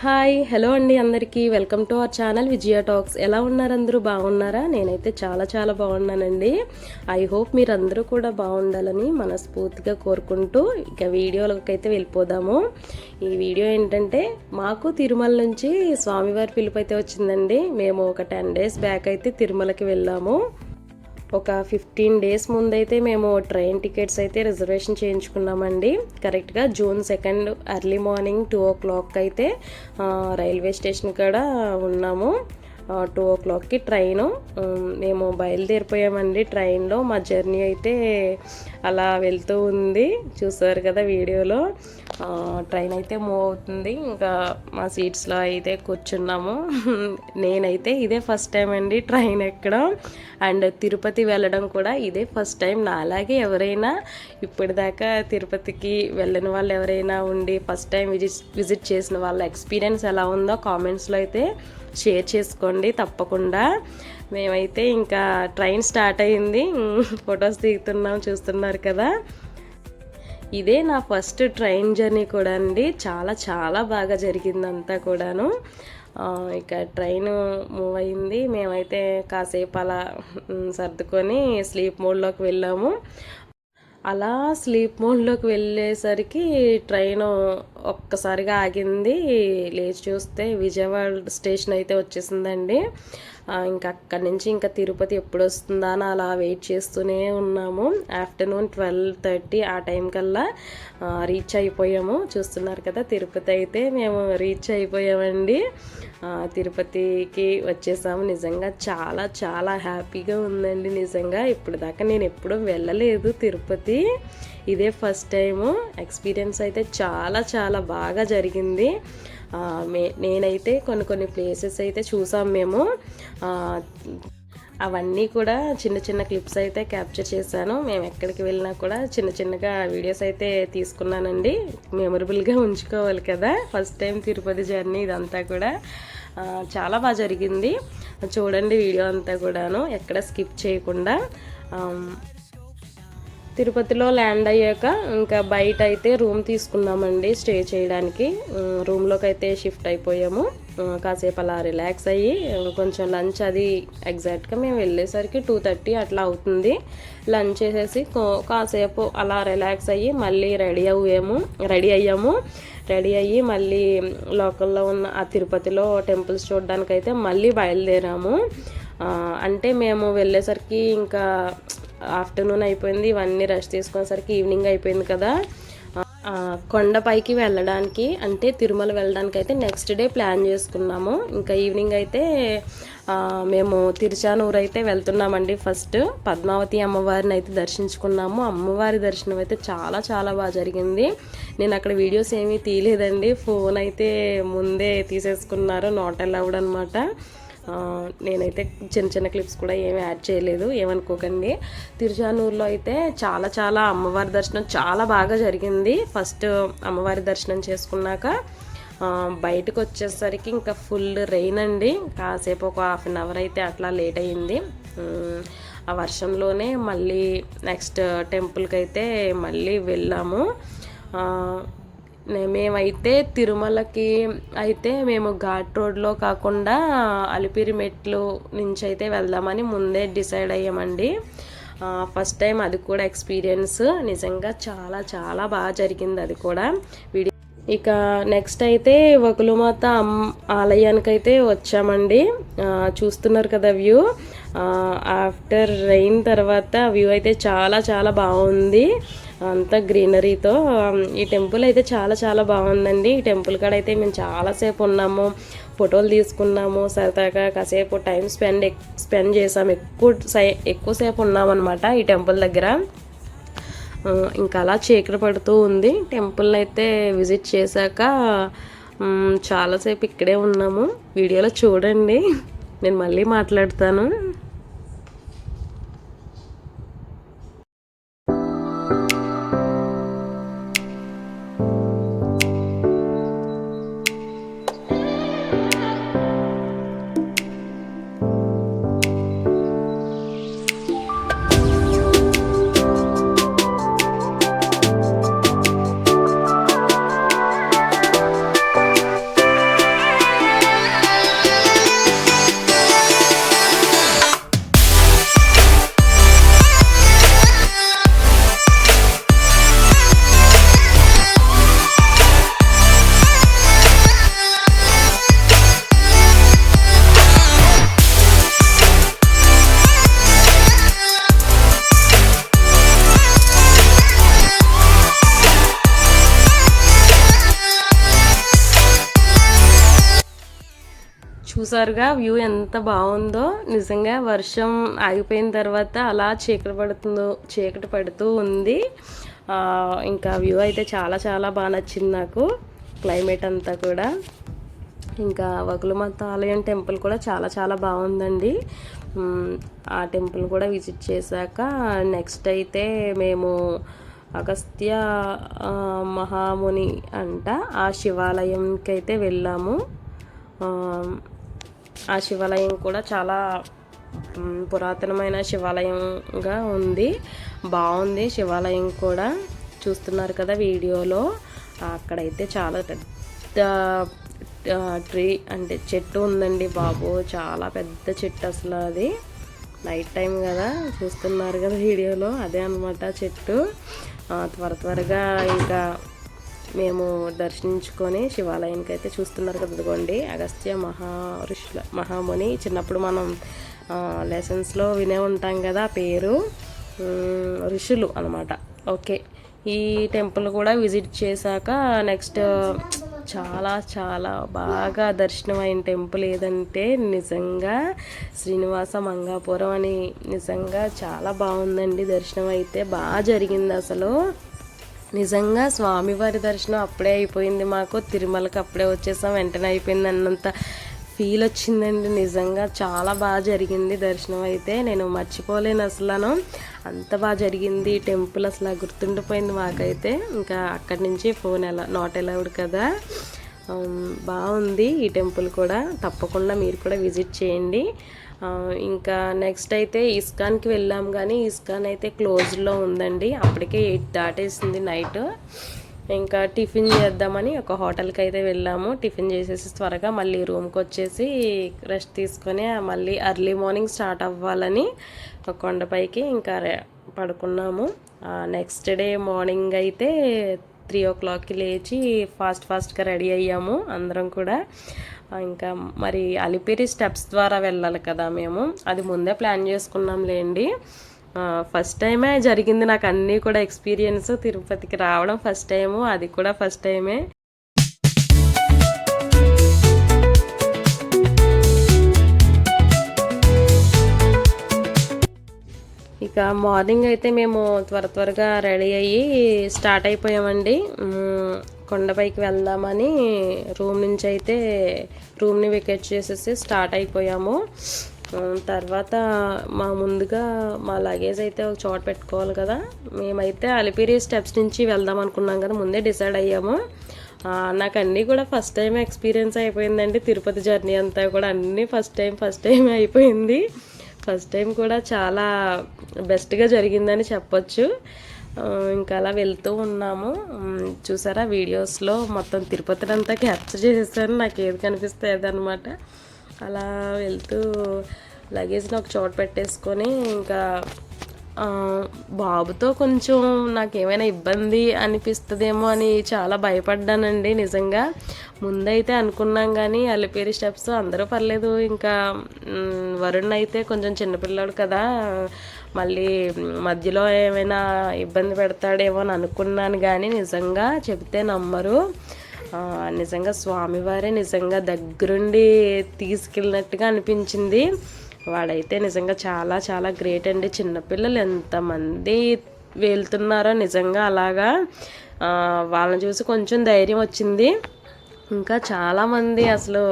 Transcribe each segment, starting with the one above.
Hi hello అండి అందరికీ welcome to our channel Vijaya talks. ఎలా ఉన్నారు? అందరూ బాగున్నారా? నేనైతే చాలా చాలా బాగున్నానండి. ఐ హోప్ మీరందరూ కూడా బాగుండాలని మనస్ఫూర్తిగా కోరుకుంటూ ఇక వీడియోలోకి అయితే వెళ్ళిపోదాము. ఈ వీడియో ఏంటంటే మాకు తిరుమల నుంచి స్వామివారి పిలుపు అయితే వచ్చిందండి. మేము ఒక 10 days బ్యాక్ అయితే తిరుమలకి వెళ్ళాము. ఒక 15 days ముందైతే మేము ట్రైన్ టికెట్స్ అయితే రిజర్వేషన్ చేయించుకున్నామండి. కరెక్ట్గా June 2 ఎర్లీ మార్నింగ్ 2 o'clock అయితే రైల్వే స్టేషన్ కాడ ఉన్నాము. 2 o'clockకి ట్రైను. మేము బయలుదేరిపోయామండి ట్రైన్లో. మా జర్నీ అయితే అలా వెళ్తూ ఉంది, చూసారు కదా వీడియోలో. ట్రైన్ అయితే మూవ్ అవుతుంది. ఇంకా మా సీట్స్లో అయితే కూర్చున్నాము. నేనైతే ఇదే ఫస్ట్ టైం అండి ట్రైన్ ఎక్కడం అండ్ తిరుపతి వెళ్ళడం కూడా ఇదే ఫస్ట్ టైం. నాలాగే ఎవరైనా ఇప్పటిదాకా తిరుపతికి వెళ్ళని వాళ్ళు ఎవరైనా ఉండి ఫస్ట్ టైం విజిట్ చేసిన వాళ్ళ ఎక్స్పీరియన్స్ ఎలా ఉందో కామెంట్స్లో అయితే షేర్ చేసుకోండి తప్పకుండా. మేమైతే ఇంకా ట్రైన్ స్టార్ట్ అయ్యింది, ఫొటోస్ దిగుతున్నాం, చూస్తున్నారు కదా. ఇదే నా ఫస్ట్ ట్రైన్ జర్నీ కూడా అండి. చాలా చాలా బాగా జరిగిందంతా కూడాను. ఇక ట్రైన్ మూవ్ అయింది. మేమైతే కాసేపు అలా సర్దుకొని స్లీప్ మోడ్లోకి వెళ్ళాము. అలా స్లీప్ మోడ్లోకి వెళ్ళేసరికి ట్రైన్ ఒక్కసారిగా ఆగింది. లేచి చూస్తే విజయవాడ స్టేషన్ అయితే వచ్చేసిందండి. ఇంకా అక్కడి నుంచి ఇంకా తిరుపతి ఎప్పుడు వస్తుందా అని అలా వెయిట్ చేస్తూనే ఉన్నాము. ఆఫ్టర్నూన్ 12:30 ఆ టైం కల్లా రీచ్ అయిపోయాము. చూస్తున్నారు కదా, తిరుపతి అయితే మేము రీచ్ అయిపోయామండి. తిరుపతికి వచ్చేసాము. నిజంగా చాలా చాలా హ్యాపీగా ఉందండి. నిజంగా ఇప్పుడు దాకా నేను ఎప్పుడూ వెళ్ళలేదు తిరుపతి, ఇదే ఫస్ట్ టైము. ఎక్స్పీరియన్స్ అయితే చాలా చాలా బాగా జరిగింది. నేనైతే కొన్ని ప్లేసెస్ అయితే చూసాం మేము. అవన్నీ కూడా చిన్న చిన్న క్లిప్స్ అయితే క్యాప్చర్ చేశాను. మేము ఎక్కడికి వెళ్ళినా కూడా చిన్నగా వీడియోస్ అయితే తీసుకున్నానండి. మెమరబుల్గా ఉంచుకోవాలి కదా, ఫస్ట్ టైం తిరుపతి జర్నీ. ఇదంతా కూడా చాలా బాగా జరిగింది. చూడండి వీడియో అంతా కూడాను ఎక్కడ స్కిప్ చేయకుండా. తిరుపతిలో ల్యాండ్ అయ్యాక ఇంకా బయట అయితే రూమ్ తీసుకున్నామండి స్టే చేయడానికి. రూమ్లోకి అయితే షిఫ్ట్ అయిపోయాము. కాసేపు అలా రిలాక్స్ అయ్యి కొంచెం లంచ్ అది ఎగ్జాక్ట్గా మేము వెళ్ళేసరికి 2:30 అట్లా అవుతుంది. లంచ్ చేసేసి కాసేపు అలా రిలాక్స్ అయ్యి మళ్ళీ రెడీ అయ్యాము. రెడీ అయ్యి మళ్ళీ లోకల్లో ఉన్న ఆ తిరుపతిలో టెంపుల్స్ చూడడానికైతే మళ్ళీ బయలుదేరాము. అంటే మేము వెళ్ళేసరికి ఇంకా ఆఫ్టర్నూన్ అయిపోయింది. ఇవన్నీ రెస్ట్ తీసుకునేసరికి ఈవినింగ్ అయిపోయింది కదా. కొండపైకి వెళ్ళడానికి అంటే తిరుమల వెళ్ళడానికి అయితే నెక్స్ట్ డే ప్లాన్ చేసుకున్నాము. ఇంకా ఈవినింగ్ అయితే మేము తిరుచానూరు అయితే వెళ్తున్నామండి. ఫస్ట్ పద్మావతి అమ్మవారిని అయితే దర్శించుకున్నాము. అమ్మవారి దర్శనం అయితే చాలా చాలా బాగా జరిగింది. నేను అక్కడ వీడియోస్ ఏమీ తీయలేదండి, ఫోన్ అయితే ముందే తీసేసుకున్నారు, నాట్ అలౌడ్ అనమాట. నేనైతే చిన్న క్లిప్స్ కూడా ఏమీ యాడ్ చేయలేదు, ఏమనుకోకండి. తిరుచానూరులో అయితే చాలా చాలా అమ్మవారి దర్శనం చాలా బాగా జరిగింది. ఫస్ట్ అమ్మవారి దర్శనం చేసుకున్నాక బయటకు వచ్చేసరికి ఇంకా ఫుల్ రెయిన్ అండి. కాసేపు ఒక 1/2 అయితే అట్లా లేట్ అయ్యింది. ఆ వర్షంలోనే మళ్ళీ నెక్స్ట్ టెంపుల్కి అయితే మళ్ళీ వెళ్ళాము. మేమైతే తిరుమలకి అయితే మేము ఘాట్ రోడ్లో కాకుండా అలిపిరి మెట్లు నుంచి అయితే వెళ్దామని ముందే డిసైడ్ అయ్యామండి. ఫస్ట్ టైం అది కూడా ఎక్స్పీరియన్స్. నిజంగా చాలా చాలా బాగా జరిగింది అది కూడా. ఇక నెక్స్ట్ అయితే వకులుమాత ఆలయానికైతే వచ్చామండి. చూస్తున్నారు కదా వ్యూ. ఆఫ్టర్ రెయిన్ తర్వాత వ్యూ అయితే చాలా చాలా బాగుంది, అంతా గ్రీనరీతో. ఈ టెంపుల్ అయితే చాలా చాలా బాగుందండి. ఈ టెంపుల్ కాడ అయితే మేము చాలాసేపు ఉన్నాము, ఫోటోలు తీసుకున్నాము, సరదాగా కాసేపు టైం స్పెండ్ చేసాము. ఎక్కువసేపు ఉన్నామన్నమాట ఈ టెంపుల్ దగ్గర. ఇంకా అలా చీకటి పడుతూ ఉంది. టెంపుల్ని అయితే విజిట్ చేశాక చాలాసేపు ఇక్కడే ఉన్నాము. వీడియోలో చూడండి, నేను మళ్ళీ మాట్లాడతాను. చూసారుగా వ్యూ ఎంత బాగుందో. నిజంగా వర్షం ఆగిపోయిన తర్వాత అలా చీకటి పడుతూ ఉంది. ఇంకా వ్యూ అయితే చాలా చాలా బాగా నచ్చింది నాకు, క్లైమేట్ అంతా కూడా. ఇంకా వకులమాత ఆలయం టెంపుల్ కూడా చాలా చాలా బాగుందండి. ఆ టెంపుల్ కూడా విజిట్ చేశాక నెక్స్ట్ అయితే మేము అగస్త్య మహాముని అంట ఆ శివాలయంకి అయితే వెళ్ళాము. ఆ శివాలయం కూడా చాలా పురాతనమైన శివాలయంగా ఉంది, బాగుంది శివాలయం కూడా. చూస్తున్నారు కదా వీడియోలో. అక్కడైతే చాలా పెద్ద ట్రీ అంటే చెట్టు ఉందండి బాబు, చాలా పెద్ద చెట్టు అసలు. అది నైట్ టైం కదా, చూస్తున్నారు కదా వీడియోలో, అదే అనమాట చెట్టు. త్వరగా ఇంకా మేము దర్శించుకొని శివాలయానికి అయితే చూస్తున్నారు కదా, అదిగోండి అగస్త్య మహాముని. చిన్నప్పుడు మనం లెసన్స్లో వినే ఉంటాం కదా పేరు, ఋషులు అనమాట. ఓకే, ఈ టెంపుల్ కూడా విజిట్ చేశాక నెక్స్ట్ చాలా చాలా బాగా దర్శనం అయిన టెంపుల్ ఏదంటే నిజంగా శ్రీనివాస మంగాపురం అని. నిజంగా చాలా బాగుందండి, దర్శనం అయితే బాగా జరిగింది అసలు. నిజంగా స్వామివారి దర్శనం అప్పుడే అయిపోయింది మాకు, తిరుమలకి అప్పుడే వచ్చేసాం, వెంటనే అయిపోయింది అన్నంత ఫీల్ వచ్చిందండి. నిజంగా చాలా బాగా జరిగింది దర్శనం అయితే, నేను మర్చిపోలేను అసలు. అంత బాగా జరిగింది టెంపుల్, అసలు గుర్తుండిపోయింది మాకైతే. ఇంకా అక్కడి నుంచి ఫోన్ నాట్ అలౌడ్ కదా. బాగుంది ఈ టెంపుల్ కూడా, తప్పకుండా మీరు కూడా విజిట్ చేయండి. ఇంకా నెక్స్ట్ అయితే ఇస్కాన్కి వెళ్ళాం, కానీ ఇస్కాన్ అయితే క్లోజ్లో ఉందండి. అప్పటికే 8 దాటేసింది నైట్. ఇంకా టిఫిన్ చేద్దామని ఒక హోటల్కి అయితే వెళ్ళాము. టిఫిన్ చేసేసి త్వరగా మళ్ళీ రూమ్కి వచ్చేసి రెస్ట్ తీసుకొని మళ్ళీ ఎర్లీ మార్నింగ్ స్టార్ట్ అవ్వాలని కొండపైకి ఇంకా పడుకున్నాము. నెక్స్ట్ డే మార్నింగ్ అయితే 3 o'clockకి లేచి ఫాస్ట్గా రెడీ అయ్యాము అందరం కూడా. ఇంకా మరి అలిపిరి స్టెప్స్ ద్వారా వెళ్ళాలి కదా మేము, అది ముందే ప్లాన్ చేసుకున్నాంలేండి. ఫస్ట్ టైమే జరిగింది నాకు అన్నీ కూడా ఎక్స్పీరియన్స్. తిరుపతికి రావడం ఫస్ట్ టైము, అది కూడా ఫస్ట్ టైమే. ఇక మార్నింగ్ అయితే మేము త్వరగా రెడీ అయ్యి స్టార్ట్ అయిపోయామండి. కొండపైకి వెళ్దామని రూమ్ని వెకేట్ చేసేసి స్టార్ట్ అయిపోయాము. తర్వాత ముందుగా మా లగేజ్ అయితే ఒక చోట పెట్టుకోవాలి కదా. మేమైతే అలిపిరి స్టెప్స్ నుంచి వెళ్దాం అనుకున్నాం కదా, ముందే డిసైడ్ అయ్యాము. నాకు అన్నీ కూడా ఫస్ట్ టైం ఎక్స్పీరియన్స్ అయిపోయిందండి. తిరుపతి జర్నీ అంతా కూడా అన్నీ ఫస్ట్ టైం అయిపోయింది. ఫస్ట్ టైం కూడా చాలా బెస్ట్గా జరిగిందని చెప్పొచ్చు. ఇంకా అలా వెళ్తూ ఉన్నాము. చూసారా వీడియోస్లో మొత్తం తిరుపతిని అంతా క్యాప్చర్ చేసేసాను, నాకు ఏది కనిపిస్తే అదనమాట. అలా వెళ్తూ లగేజ్ని ఒక చోట పెట్టేసుకొని ఇంకా బాబుతో కొంచెం నాకేమైనా ఇబ్బంది అనిపిస్తుందేమో అని చాలా భయపడ్డానండి. నిజంగా ముందైతే అనుకున్నాం, కానీ అలిపిరి స్టెప్స్ అందరూ పర్లేదు. ఇంకా వరుణ్ అయితే కొంచెం చిన్నపిల్లాడు కదా, మళ్ళీ మధ్యలో ఏమైనా ఇబ్బంది పెడతాడేమో అని అనుకున్నాను. కానీ నిజంగా చెబితే నమ్మరు, నిజంగా స్వామివారే నిజంగా దగ్గరుండి తీసుకెళ్ళినట్టుగా అనిపించింది. వాడైతే నిజంగా చాలా చాలా గ్రేట్ అండి. చిన్నపిల్లలు ఎంతమంది వెళ్తున్నారో నిజంగా అలాగా వాళ్ళని చూసి కొంచెం ధైర్యం వచ్చింది. ఇంకా చాలామంది అసలు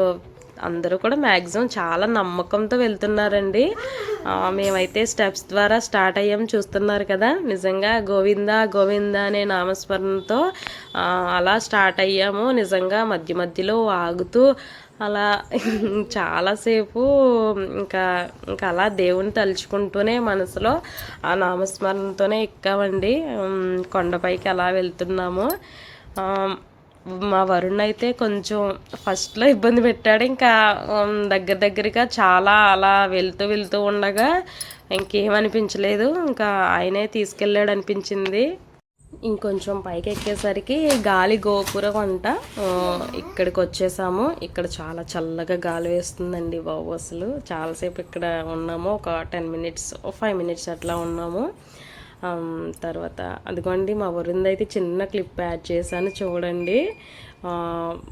అందరూ కూడా మ్యాక్సిమం చాలా నమ్మకంతో వెళ్తున్నారండి. మేమైతే స్టెప్స్ ద్వారా స్టార్ట్ అయ్యాం, చూస్తున్నారు కదా. నిజంగా గోవిందా గోవిందా అనే నామస్మరణతో అలా స్టార్ట్ అయ్యాము. నిజంగా మధ్యలో ఆగుతూ అలా చాలాసేపు ఇంకా అలా దేవుని తలుచుకుంటూనే మనసులో ఆ నామస్మరణతోనే ఎక్కామండి. కొండపైకి అలా వెళ్తున్నాము. మా వరుణ్ అయితే కొంచెం ఫస్ట్లో ఇబ్బంది పెట్టాడు. ఇంకా దగ్గరగా చాలా అలా వెళ్తూ ఉండగా ఇంకేమనిపించలేదు, ఇంకా ఆయనే తీసుకెళ్ళాడు అనిపించింది. ఇంకొంచెం పైకి ఎక్కేసరికి గాలి గోపురం అంట, ఇక్కడికి వచ్చేసాము. ఇక్కడ చాలా చల్లగా గాలి వేస్తుందండి బాబు. అసలు చాలాసేపు ఇక్కడ ఉన్నాము, ఒక 10 minutes 5 minutes అట్లా ఉన్నాము. తర్వాత అదిగోండి మా వరుణ్ అయితే చిన్న క్లిప్ యాడ్ చేశాను చూడండి.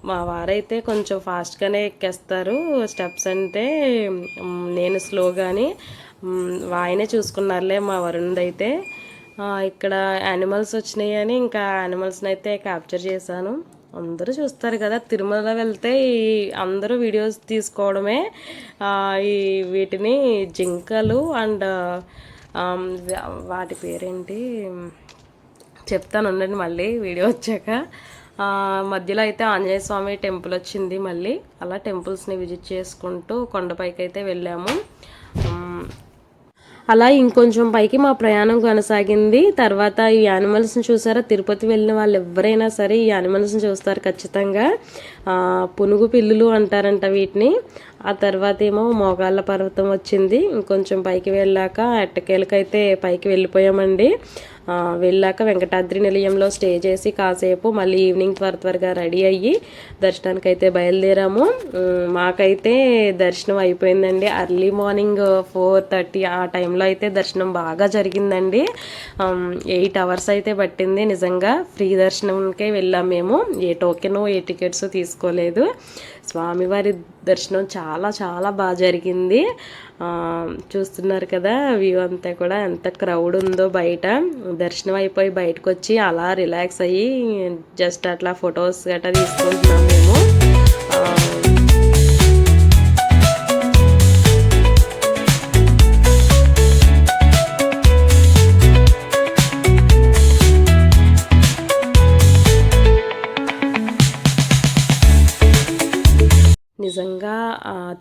మా వారైతే కొంచెం ఫాస్ట్గానే ఎక్కేస్తారు స్టెప్స్ అంటే. నేను స్లోగాని ఆయనే చూసుకున్నారులే మా వరుణ్ అయితే. ఇక్కడ యానిమల్స్ వచ్చినాయి అని ఇంకా యానిమల్స్ని అయితే క్యాప్చర్ చేశాను. అందరూ చూస్తారు కదా, తిరుమల వెళ్తే అందరూ వీడియోస్ తీసుకోవడమే. ఈ వీటిని జింకలు అండ్ వాటి పేరేంటి చెప్తాను ఉండండి మళ్ళీ వీడియో వచ్చాక. మధ్యలో అయితే ఆంజనేయ స్వామి టెంపుల్ వచ్చింది. మళ్ళీ అలా టెంపుల్స్ని విజిట్ చేసుకుంటూ కొండపైకి అయితే వెళ్ళాము. అలా ఇంకొంచెం పైకి మా ప్రయాణం కొనసాగింది. తర్వాత ఈ యానిమల్స్ని చూసారా, తిరుపతి వెళ్ళిన వాళ్ళు ఎవరైనా సరే ఈ యానిమల్స్ని చూస్తారు ఖచ్చితంగా. పునుగు పిల్లులు అంటారంట వీటిని. ఆ తర్వాత ఏమో మోగాళ్ళ పర్వతం వచ్చింది. ఇంకొంచెం పైకి వెళ్ళాక ఎట్టకేలకైతే పైకి వెళ్ళిపోయామండి. వెళ్ళాక వెంకటాద్రి నిలయంలో స్టే చేసి కాసేపు మళ్ళీ ఈవినింగ్ త్వరగా రెడీ అయ్యి దర్శనానికి అయితే బయలుదేరాము. మాకైతే దర్శనం అయిపోయిందండి. ఎర్లీ మార్నింగ్ 4:30 ఆ టైంలో అయితే దర్శనం బాగా జరిగిందండి. 8 అవర్స్ అయితే పట్టింది. నిజంగా ఫ్రీ దర్శనంకే వెళ్ళాం మేము. ఏ టోకెను ఏ టికెట్స్ తీసుకోలేదు. స్వామివారి దర్శనం చాలా చాలా బాగా జరిగింది. చూస్తున్నారు కదా వ్యూ అంతా కూడా ఎంత క్రౌడ్ ఉందో బయట. దర్శనం అయిపోయి బయటకు వచ్చి అలా రిలాక్స్ అయ్యి జస్ట్ అట్లా ఫొటోస్ గట్రా తీసుకుంటున్నాం మేము. నిజంగా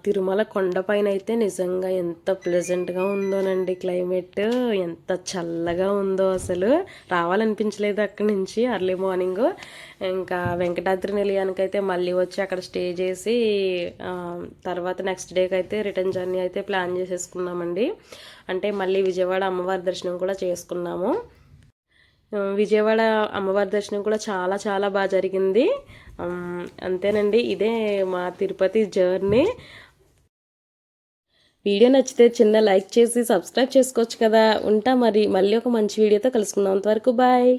తిరుమల కొండపైన అయితే నిజంగా ఎంత ప్లెజెంట్గా ఉందోనండి. క్లైమేట్ ఎంత చల్లగా ఉందో అసలు రావాలనిపించలేదు అక్కడి నుంచి ఎర్లీ మార్నింగ్. ఇంకా వెంకటాద్రి నిలయానికి అయితే మళ్ళీ వచ్చి అక్కడ స్టే చేసి తర్వాత నెక్స్ట్ డేకి అయితే రిటర్న్ జర్నీ అయితే ప్లాన్ చేసేసుకున్నామండి. అంటే మళ్ళీ విజయవాడ అమ్మవారి దర్శనం కూడా చేసుకున్నాము. విజయవాడ అమ్మవారి దర్శనం కూడా చాలా చాలా బాగా జరిగింది. అంతేనండి, ఇదే మా తిరుపతి జర్నీ. వీడియో నచ్చితే చిన్న లైక్ చేసి సబ్స్క్రైబ్ చేసుకోవచ్చు కదా. ఉంటా మరి, మళ్ళీ ఒక మంచి వీడియోతో కలుసుకుందాం. అంతవరకు బాయ్.